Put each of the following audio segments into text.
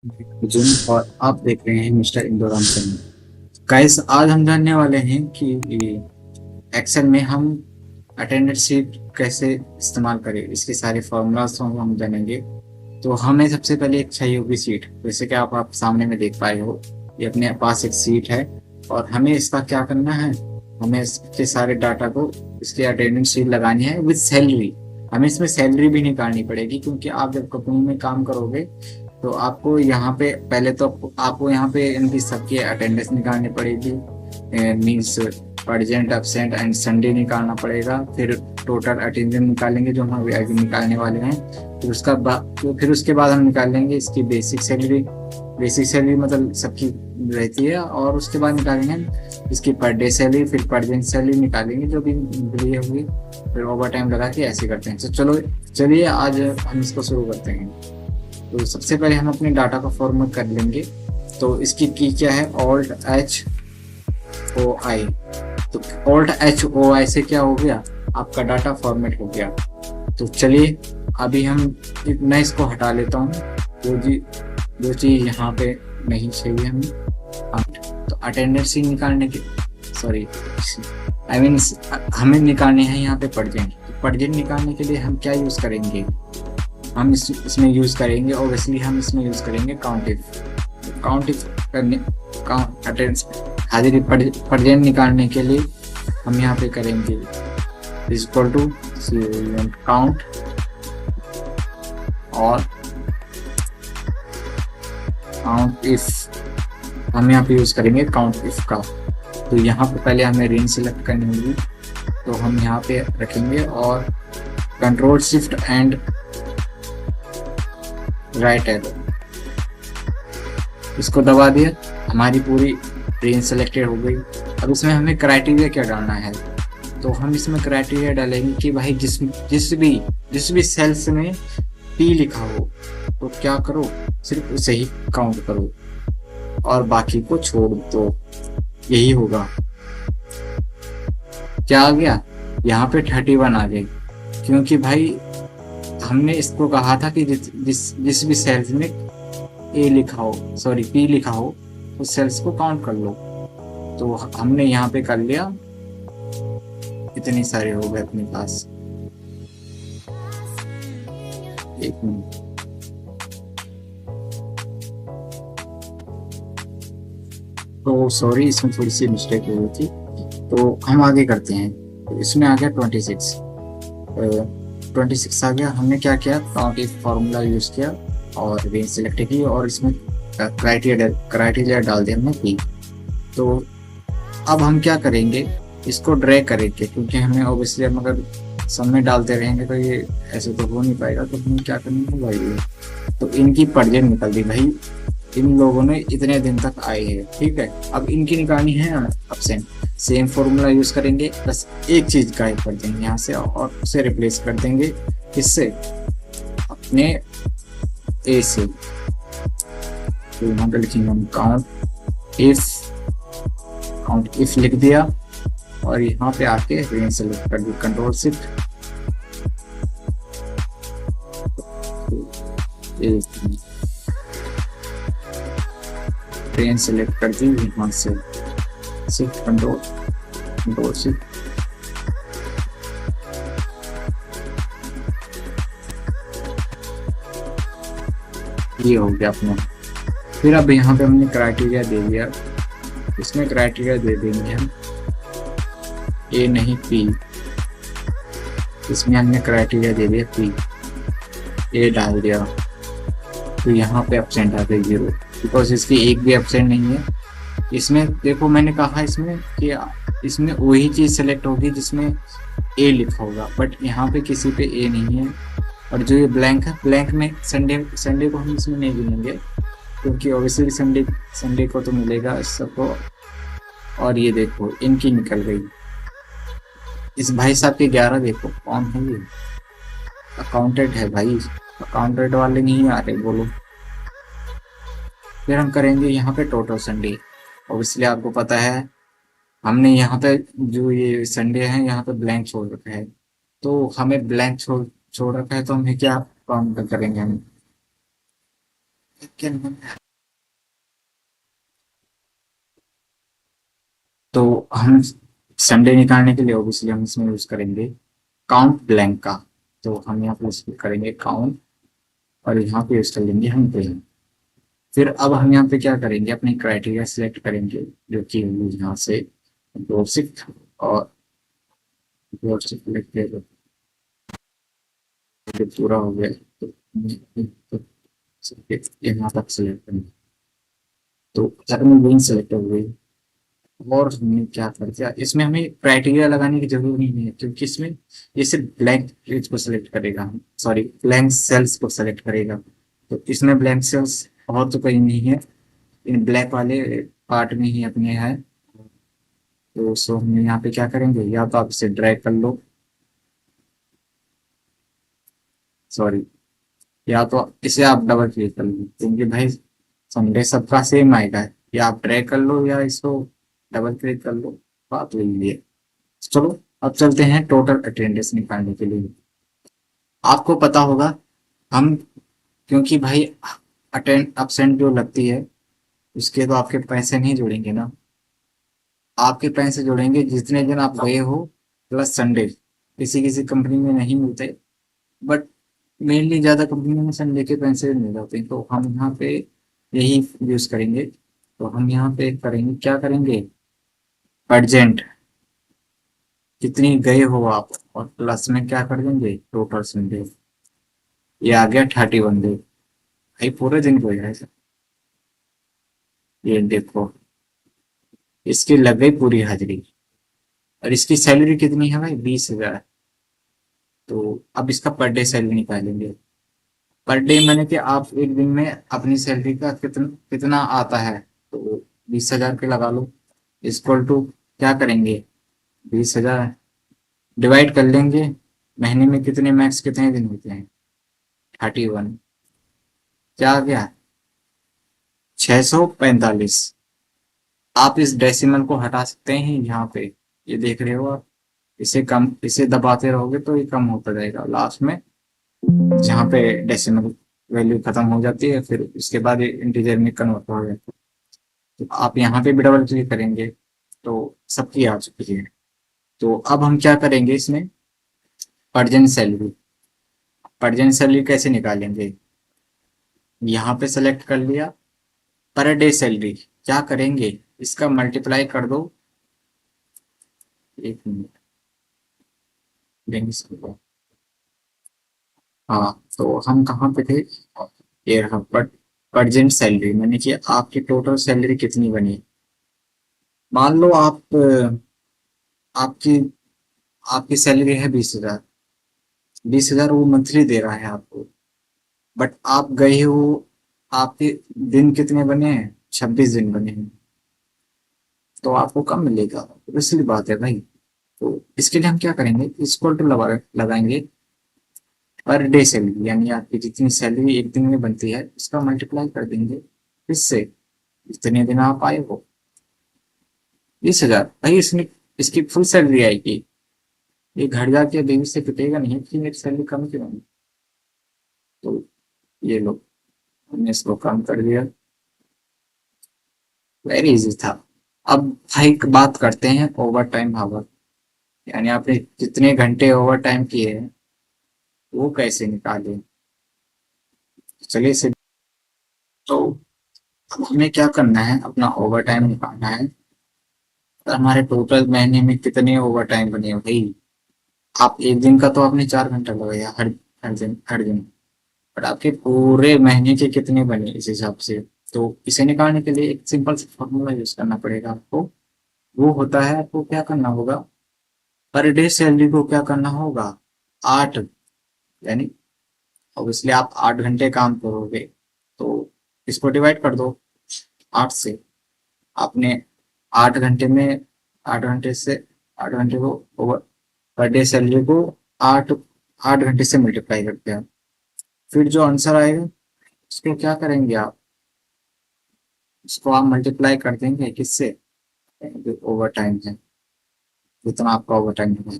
अर्जुन और आप देख रहे हैं मिस्टर इंदोराम सिंह। गाइस, आज हम जानने वाले हैं कि एक्सेल में हम अटेंडेंस शीट कैसे इस्तेमाल करें। इसके सारे फॉर्मूलाज हम जानेंगे। तो हमें सबसे पहले एक चाहिए होगी सीट, जैसे कि आप सामने में देख पाए हो। ये अपने पास एक सीट है और हमें इसका क्या करना है। हमें इसके सारे डाटा को, इसकी अटेंडेंस शीट लगानी है विद सैलरी। हमें इसमें सैलरी भी निकालनी पड़ेगी, क्योंकि आप जब कंपनी में काम करोगे तो आपको यहाँ पे पहले तो आपको यहाँ पे इनकी सबकी अटेंडेंस निकालनी पड़ेगी। Means urgent, absent and Sunday निकालना पड़ेगा। फिर टोटल अटेंडेंस निकालेंगे जो हम अभी निकालने वाले हैं। फिर उसके बाद हम निकालेंगे इसकी बेसिक सैलरी। बेसिक सैलरी मतलब सबकी रहती है। और उसके बाद निकालेंगे हम इसकी पर डे सैलरी, फिर पर दिन सैलरी निकालेंगे जो भी मिली होगी। फिर ओवर टाइम लगा के ऐसे करते हैं। तो चलो, चलिए आज हम इसको शुरू करते हैं। तो सबसे पहले हम अपने डाटा को फॉर्मेट कर लेंगे। तो इसकी की क्या है, Alt H O I। तो Alt H O I से क्या हो गया, आपका डाटा फॉर्मेट हो गया। तो चलिए अभी हम मैं इसको हटा लेता हूँ। जो चीज़ यहाँ पे नहीं चाहिए हमें। तो अटेंडेंस ही निकालने के, सॉरी, आई मीन हमें निकालने हैं यहाँ पे परजेंट। तो परजेंट निकालने के लिए हम क्या यूज़ करेंगे, हम इसमें यूज़ करेंगे, ऑब्वियसली हम इसमें यूज़ करेंगे काउंट इफ। काउंट इफ करने, काउंट अटेंडेंस हाजिरी परजेंट निकालने के लिए हम यहाँ पे करेंगे इज इक्वल टू काउंट। और काउंट इफ हम यहाँ पे यूज करेंगे काउंट इफ का। तो यहाँ पे पहले हमें रेंज सिलेक्ट करनी होगी। तो हम यहाँ पे रखेंगे और control shift and right arrow, इसको दबा दिया। हमारी पूरी रेंज सेलेक्टेड हो गई। अब इसमें हमें क्राइटेरिया क्या डालना है। तो हम इसमें क्राइटेरिया डालेंगे कि भाई जिस भी सेल्स में पी लिखा हो तो क्या करो, सिर्फ उसे ही काउंट करो और बाकी को छोड़ दो। यही होगा। क्या आ गया, यहाँ पे 31 आ गए, क्योंकि भाई हमने इसको कहा था कि जिस भी सेल्स में ए लिखा हो, सॉरी पी लिखा हो, उस सेल्स को काउंट कर लो। तो हमने यहाँ पे कर लिया। इतने सारे हो गए अपने पास। एक मिनट, तो सॉरी, इसमें थोड़ी सी मिस्टेक हो गई थी। तो हम आगे करते हैं। तो इसमें आ गया 26। 26 आ गया। हमने क्या किया, काउंट इफ फॉर्मूला यूज किया और रेंज सिलेक्ट की और इसमें क्राइटेरिया डाल दिया हमने पी। तो अब हम क्या करेंगे, इसको ड्रैग करेंगे, क्योंकि हमें ऑब्वियसली हम अगर सब में डालते रहेंगे तो ये ऐसे तो हो नहीं पाएगा। तो हमें क्या करना है भाई, तो इनकी परजेंट निकल दी भाई। इन लोगों ने इतने दिन तक आए हैं, ठीक है। अब इनकी निकालनी है एब्सेंट। सेम फॉर्मूला यूज करेंगे, बस एक चीज गायब कर देंगे यहाँ से और उसे रिप्लेस कर देंगे किससे, अपने ए से। तो यहाँ पे लिखेंगे हम काउंट इफ लिख दिया और यहाँ पे आके रेंज सेलेक्ट कर दी, कंट्रोल शिफ्ट रेंज सेलेक्ट कर दी, यहाँ से शिफ्ट कंट्रोल शिफ्ट। ये हो गया अपना। फिर अब यहाँ पे हमने क्राइटेरिया दे दिया, इसमें क्राइटेरिया दे देंगे हम ए नहीं पी। इसमें हमने क्राइटेरिया दे दिया पी, ए डाल दिया। तो यहाँ पे एब्सेंट आ गई 0, बिकॉज इसकी एक भी एब्सेंट नहीं है। इसमें देखो, मैंने कहा इसमें कि इसमें वही चीज सेलेक्ट होगी जिसमें ए लिखा होगा, बट यहाँ पे किसी पे ए नहीं है। और जो ये ब्लैंक है, ब्लैंक में संडे को हम इसमें नहीं गिनेंगे, क्योंकि ऑब्वियसली संडे को तो मिलेगा इस सबको। और ये देखो इनकी निकल गई। इस भाई साहब के 11 देखो कौन है ये, अकाउंटेंट है भाई। अकाउंटेंट वाले नहीं आ रहे, बोलो। फिर हम करेंगे यहाँ पे टोटल संडे। ऑब्वियसली आपको पता है हमने यहाँ पे जो ये संडे है यहाँ पे ब्लैंक छोड़ रखा है। तो हमें ब्लैंक छोड़ रखा है, तो हमें क्या काउंट करेंगे हम, क्या नाम है? तो हम संडे निकालने के लिए ऑब्वियसली हम इसमें यूज करेंगे काउंट ब्लैंक का। तो हम यहाँ पे यूज करेंगे काउंट और यहाँ पे यूज कर लेंगे हम ब्लैंक। फिर अब हम यहाँ पे क्या करेंगे, अपनी क्राइटेरिया सिलेक्ट करेंगे जो कि यहाँ से डोरसिक और डोरसिक सिलेक्ट पूरा हो गया। तो यहाँ तक सिलेक्ट करेंगे। तो टर्म बीइंग सेलेक्ट हो गई। और हमने क्या कर दिया, इसमें हमें क्राइटेरिया लगाने की जरूरत नहीं है क्योंकि इसमें ये सिर्फ ब्लैंक पेज को सिलेक्ट करेगा, सॉरी ब्लैंक सेल्स को सिलेक्ट करेगा। तो इसमें ब्लैंक सेल्स और तो कहीं नहीं है, इन ब्लैक वाले पार्ट में ही अपने है। तो सो हम यहाँ पे क्या करेंगे, या तो आप इसे ड्रैग कर लो, सॉरी, या तो इसे आप डबल क्लिक कर लो क्योंकि भाई संडे सबका सेम आएगा। या आप ड्रैग कर लो या इसको डबल क्लिक कर लो, बात वही है। चलो अब चलते हैं टोटल अटेंडेंस निकालने के लिए। आपको पता होगा हम, क्योंकि भाई अटेंड absent जो लगती है उसके तो आपके पैसे नहीं जुड़ेंगे ना। आपके पैसे जुड़ेंगे जितने दिन आप गए हो प्लस संडे। किसी किसी कंपनी में नहीं मिलते, बट मेनली ज्यादा कंपनी में संडे के पैसे मिल जाते हैं। तो हम यहाँ पे यही यूज करेंगे। तो हम यहाँ पे करेंगे, क्या करेंगे, अर्जेंट कितनी गए हो आप, और प्लस में क्या कर देंगे टोटल संडे। ये आ गया 31 डे, भाई पूरे दिन को है। ये देखो, इसकी लग गई पूरी हाजिरी। और इसकी सैलरी कितनी है भाई, 20,000। तो अब इसका पर डे सैलरी निकालेंगे। पर डे मैंने कि आप एक दिन में अपनी सैलरी का कितना कितना आता है, तो 20,000 के लगा लो। इक्वल टू क्या करेंगे, 20,000 डिवाइड कर लेंगे महीने में कितने मैक्स कितने दिन होते हैं, 31। क्या आ गया, 645। आप इस डेसिमल को हटा सकते हैं यहाँ पे, ये देख रहे हो आप। इसे कम, इसे दबाते रहोगे तो ये कम होता जाएगा लास्ट में, जहाँ पे डेसिमल वैल्यू खत्म हो जाती है फिर उसके बाद ये इंटीजर में कन्वर्ट हो जाता है। तो आप यहाँ पे भी डबल क्लिक करेंगे तो सबकी आ चुकी है। तो अब हम क्या करेंगे इसमें, अर्जेंट सैलरी। अर्जेंट सैलरी कैसे निकालेंगे, यहाँ पे सेलेक्ट कर लिया, पर डे सैलरी क्या करेंगे, इसका मल्टीप्लाई कर दो, एक मिनट देंगे इसको। हाँ तो हम कहाँ पे थे, ये रहा बट अर्जेंट सैलरी मैंने कि आपकी टोटल सैलरी कितनी बनी। मान लो आप आपकी आपकी सैलरी है 20,000। 20,000 वो मंथली दे रहा है आपको, बट आप गए हो, आपके दिन कितने बने हैं, 26 दिन बने हैं। तो आपको कम मिलेगा, तो इसलिए बात है भाई। तो इसके लिए हम क्या करेंगे, इक्वल टू लगाएंगे पर डे सैलरी, यानी आपकी जितनी सैलरी एक दिन में बनती है उसका मल्टीप्लाई कर देंगे इससे, जितने दिन आप आए हो। 20,000 भाई, इसमें इसकी फुल सैलरी आएगी। ये घर जाके बेबी से पिटेगा नहीं कि मेरी सैलरी कम क्यों है। तो ये लो, हमने इसको कम कर दिया। वेरी इजी था। अब भाई बात करते हैं ओवर टाइम आवर, यानी आपने जितने घंटे ओवर टाइम किए हैं वो कैसे निकाले। चलिए इसे, तो अब हमें क्या करना है, अपना ओवर टाइम निकालना है। तो हमारे टोटल महीने में कितने ओवर टाइम बने हो भाई। आप एक दिन का तो आपने 4 घंटा लगाया हर हर दिन, बट आपके पूरे महीने के कितने बने इस हिसाब से। तो इसे निकालने के लिए एक सिंपल सा फॉर्मूला यूज करना पड़ेगा आपको। वो होता है, आपको क्या करना होगा, पर डे सैलरी को क्या करना होगा, 8, यानी ऑब्वियसली आप 8 घंटे काम करोगे तो इसको डिवाइड कर दो 8 से। आपने 8 घंटे में, 8 घंटे से, 8 घंटे को ओवर पर डे सैलरी को 8 8 घंटे से मल्टीप्लाई करते हैं। फिर जो आंसर आएगा उसको क्या करेंगे आप, उसको आप मल्टीप्लाई कर देंगे किससे, जो ओवर टाइम है, जितना आपका ओवर टाइम है।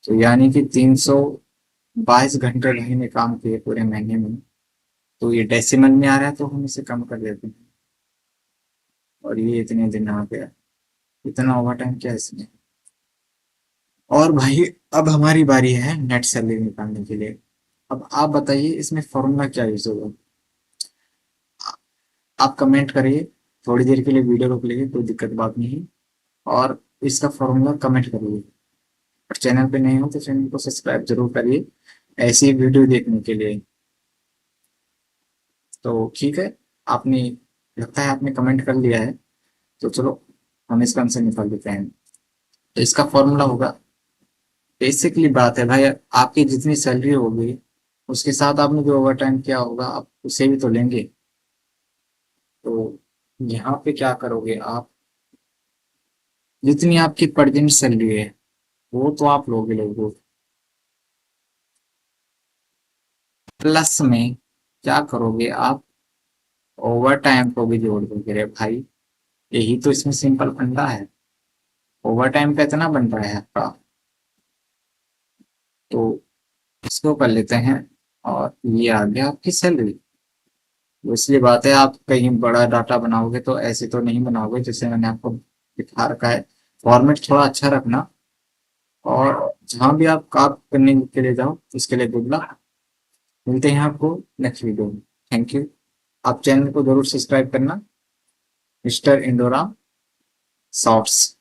तो यानी कि 322 घंटे महीने काम किए पूरे महीने में, तो ये डेसिमल में आ रहा है तो हम इसे कम कर देते हैं, और ये इतने दिन आ गया, इतना ओवर टाइम क्या है इसमें। और भाई अब हमारी बारी है नेट सैलरी निकालने के लिए। अब आप बताइए इसमें फॉर्मूला क्या यूज होगा। आप कमेंट करिए, थोड़ी देर के लिए वीडियो रोक लीजिए, कोई दिक्कत बात नहीं है, और इसका फॉर्मूला कमेंट करिए। और चैनल पे नहीं हो तो चैनल को सब्सक्राइब जरूर करिए ऐसी वीडियो देखने के लिए। तो ठीक है, आपने, लगता है आपने कमेंट कर लिया है, तो चलो हम इसका आंसर निकाल देते हैं। तो इसका फॉर्मूला होगा, बेसिकली बात है भाई, आपकी जितनी सैलरी होगी उसके साथ आपने जो ओवर टाइम किया होगा आप उसे भी तो लेंगे। तो यहाँ पे क्या करोगे आप, जितनी आपकी पर दिन सैलरी है वो तो आप लोगे लोगों, प्लस में क्या करोगे आप, ओवर टाइम को भी जोड़ दोगे रे भाई। यही तो इसमें सिंपल फंडा है। ओवर टाइम का इतना बन रहा है आपका, तो इसको कर लेते हैं, और ये आ गया आपकी सैलरी। तो इसलिए बात है, आप कहीं बड़ा डाटा बनाओगे तो ऐसे तो नहीं बनाओगे जैसे मैंने आपको दिखा रखा है। फॉर्मेट थोड़ा अच्छा रखना, और जहां भी आप काम करने के लिए जाओ उसके लिए गुड लक। मिलते हैं आपको नेक्स्ट वीडियो में। Thank you. आप चैनल को जरूर सब्सक्राइब करना, मिस्टर इंडोरा शॉर्ट्स।